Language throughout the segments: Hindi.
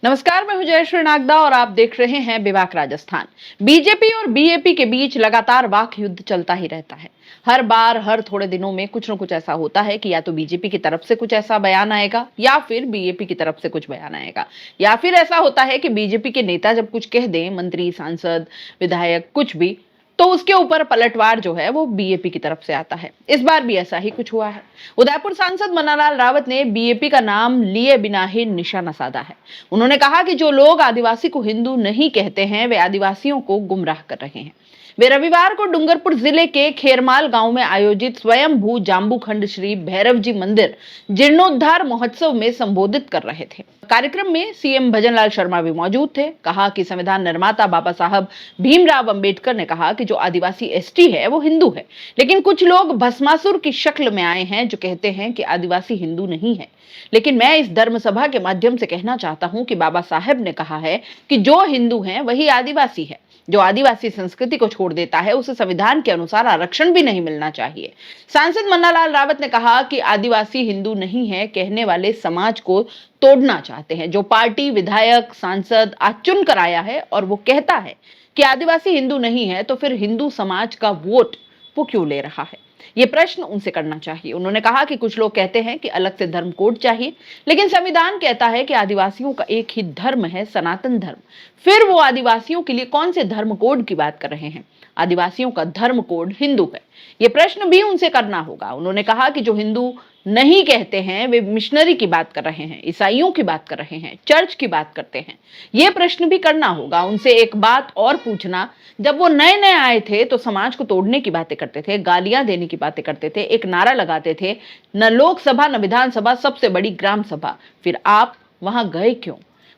नमस्कार, मैं हूं जयश्री नागदा और आप देख रहे हैं बेबाक राजस्थान। बीजेपी और बीएपी के बीच लगातार वाक युद्ध चलता ही रहता है। हर बार हर थोड़े दिनों में कुछ न कुछ ऐसा होता है कि या तो बीजेपी की तरफ से कुछ ऐसा बयान आएगा या फिर बीएपी की तरफ से कुछ बयान आएगा, या फिर ऐसा होता है कि बीजेपी के नेता जब कुछ कह दें, मंत्री, सांसद, विधायक कुछ भी, तो उसके ऊपर पलटवार जो है वो बीएपी की तरफ से आता है। इस बार भी ऐसा ही कुछ हुआ है। उदयपुर सांसद मन्नालाल रावत ने बीएपी का नाम लिए बिना ही निशाना साधा है। उन्होंने कहा कि जो लोग आदिवासी को हिंदू नहीं कहते हैं वे आदिवासियों को गुमराह कर रहे हैं। वे रविवार को डूंगरपुर जिले के खेरमाल गांव में आयोजित स्वयंभू जाम्बूखंड श्री भैरव जी मंदिर जीर्णोद्धार महोत्सव में संबोधित कर रहे थे। कार्यक्रम में सीएम भजनलाल शर्मा भी मौजूद थे। कहा कि संविधान निर्माता बाबा साहब भीमराव अंबेडकर ने कहा कि जो आदिवासी एसटी है वो हिंदू है, लेकिन कुछ लोग भस्मासुर की शक्ल में आए हैं जो कहते हैं कि आदिवासी हिंदू नहीं है। लेकिन मैं इस धर्म सभा के माध्यम से कहना चाहता हूं कि बाबा साहब ने कहा है कि जो हिंदू हैं वही आदिवासी है। जो आदिवासी संस्कृति को छोड़ देता है उसे संविधान के अनुसार आरक्षण भी नहीं मिलना चाहिए। सांसद मन्नालाल रावत ने कहा कि आदिवासी हिंदू नहीं है कहने वाले समाज को तोड़ना चाहते हैं। जो पार्टी, विधायक, सांसद आज चुन कर आया है और वो कहता है कि आदिवासी हिंदू नहीं है, तो फिर हिंदू समाज का वोट वो क्यों ले रहा है? ये प्रश्न उनसे करना चाहिए। उन्होंने कहा कि कुछ लोग कहते हैं कि अलग से धर्म कोड चाहिए, लेकिन संविधान कहता है कि आदिवासियों का एक ही धर्म है, सनातन धर्म। फिर वो आदिवासियों के लिए कौन से धर्म कोड की बात कर रहे हैं? आदिवासियों का धर्म कोड हिंदू है। ये प्रश्न भी उनसे करना होगा। उन्होंने कहा कि जो हिंदू नहीं कहते हैं वे मिशनरी की बात कर रहे हैं, ईसाइयों की बात कर रहे हैं, चर्च की बात करते हैं। ये प्रश्न भी करना होगा उनसे। एक बात और पूछना, जब वो नए नए आए थे तो समाज को तोड़ने की बातें करते थे, गालियां देने की बातें करते थे, एक नारा लगाते थे, न लोकसभा न विधानसभा, सबसे बड़ी ग्राम सभा। फिर आप वहां गए क्यों?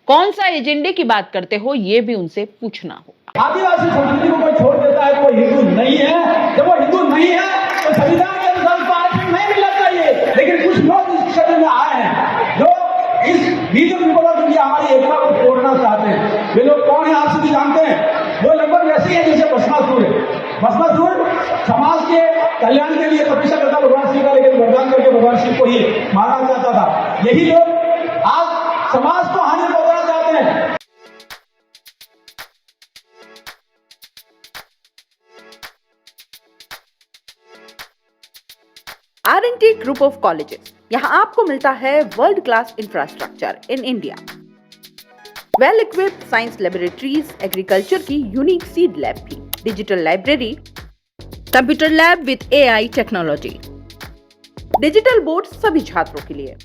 कौन सा एजेंडे की बात करते हो? ये भी उनसे पूछना होगा। आदिवासी संस्कृति को कोई छोड़ देता है तो वो हिंदू नहीं है। जब वो हिंदू नहीं है तो संविधान के अनुसार उसको आरक्षण नहीं मिलना चाहिए। लेकिन कुछ लोग इस क्षेत्र में आए हैं जो इस बीजेपी के लिए हमारी एकता को तोड़ना चाहते हैं। वे लोग कौन है आप सभी जानते हैं। वो लगभग वैसे ही है जैसे भस्मासुर है। भस्मासुर समाज के कल्याण के लिए तपस्या करता भगवान शिव का, लेकिन वरदान करके भगवान शिव को ही मारना चाहता था। यही लोग आज समाज को हानि पहुंचाना चाहते हैं। R&T ग्रुप ऑफ कॉलेजेस, यहाँ आपको मिलता है world class infrastructure in India, well equipped science laboratories, agriculture की यूनिक सीड लैब भी, digital library, computer lab with AI technology, digital board सभी छात्रों के लिए,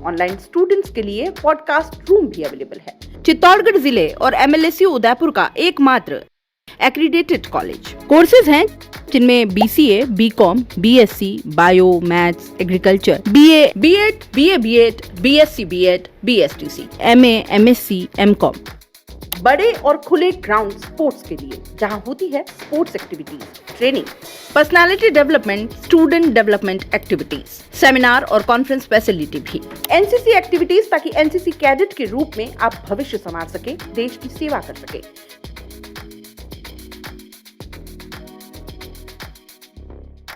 ऑनलाइन स्टूडेंट्स के लिए पॉडकास्ट रूम भी अवेलेबल है। चित्तौड़गढ़ जिले और MLSU उदयपुर का एकमात्र एक्रीडेटेड कॉलेज। कोर्सेज हैं जिनमें BCA, BCom, BSc, bio, maths, agriculture, BA, B.Ed, BA, B.Ed, BSc, B.Ed, BSTC, MA, MSc, MCom। बड़े और खुले ग्राउंड स्पोर्ट्स के लिए, जहां होती है sports activities, training, personality development, student development activities, seminar और कॉन्फ्रेंस फैसिलिटी भी, NCC एक्टिविटीज, ताकि NCC कैडेट के रूप में आप भविष्य संवार सके, देश की सेवा कर सके।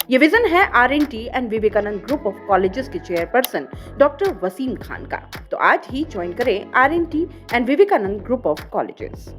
ये विजन है R&T and Vivekananda group of colleges के चेयरपर्सन डॉक्टर वसीम खान का। तो आज ही ज्वाइन करें R&T and Vivekananda group of colleges.